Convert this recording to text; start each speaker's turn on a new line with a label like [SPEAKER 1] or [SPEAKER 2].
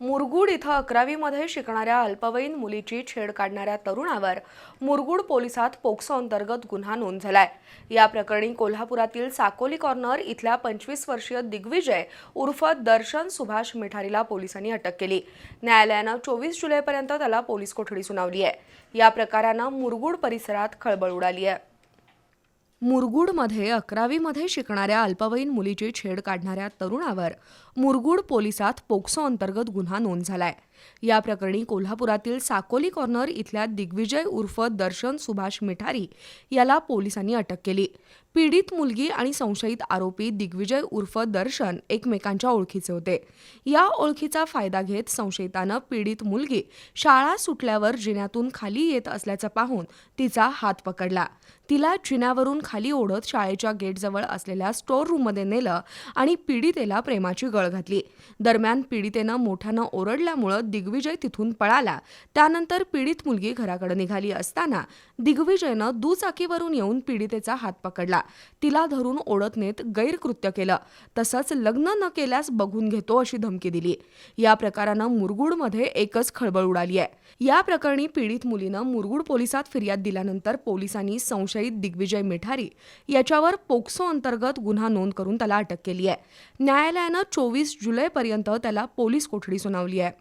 [SPEAKER 1] मुरगुड इथं 11वी मध्ये शिकणाऱ्या अल्पवयीन मुलीची छेड काढणाऱ्या तरुणावर मुरगुड पोलिसात पोक्सो अंतर्गत गुन्हा नोंद झालाय। या प्रकरणी कोल्हापुरातील साकोली कॉर्नर इथल्या 25 वर्षीय दिग्विजय उर्फ दर्शन सुभाष मिठारीला पोलिसांनी अटक केली। न्यायालयानं 24 जुलैपर्यंत त्याला पोलीस कोठडी सुनावली आहे। या प्रकारानं मुरगुड परिसरात खळबळ उडाली आहे। मुरगुडमध्ये 11वी मध्ये शिकणाऱ्या अल्पवयीन मुलीची छेड काढणाऱ्या तरुणावर मुरगुड पोलिसात पोक्सो अंतर्गत गुन्हा नोंद झालाय। या प्रकरणी कोल्हापुरातील साकोली कॉर्नर इथल्या दिग्विजय उर्फ दर्शन सुभाष मिठारी याला पोलिसांनी अटक केली। पीडित मुलगी आणि संशयित आरोपी दिग्विजय उर्फ दर्शन एकमेकांच्या ओळखीचे होते। या ओळखीचा फायदा घेत संशयितानं पीडित मुलगी शाळा सुटल्यावर जिन्यातून खाली येत असल्याचं पाहून तिचा हात पकडला। तिला जिन्यावरून खाली ओढत शाळेच्या गेटजवळ असलेल्या स्टोअर रूममध्ये नेलं आणि पीडितेला प्रेमाची गळ घातली। दरम्यान पीडितेनं मोठ्यानं ओरडल्यामुळे दिग्विजय तिथून पळाला। त्यानंतर पीडित मुलगी घराकडे निघाली असताना दिग्विजयनं दुचाकीवरून येऊन पीडितेचा हात पकडला, तिला धरून ओढत नेत गैरकृत्य केलं, तसंच लग्न न केल्यास बघून घेतो अशी धमकी दिली। या प्रकारानं मुरगुडमध्ये एकच खळबळ उडाली आहे। या प्रकरणी पीडित मुलीनं मुरगुड पोलिसात फिर्याद दिल्यानंतर पोलिसांनी संशयित दिग्विजय मिठारी याच्यावर पोक्सो अंतर्गत गुन्हा नोंद करून त्याला अटक केली आहे। न्यायालयानं 24 जुलैपर्यंत त्याला पोलीस कोठडी सुनावली आहे।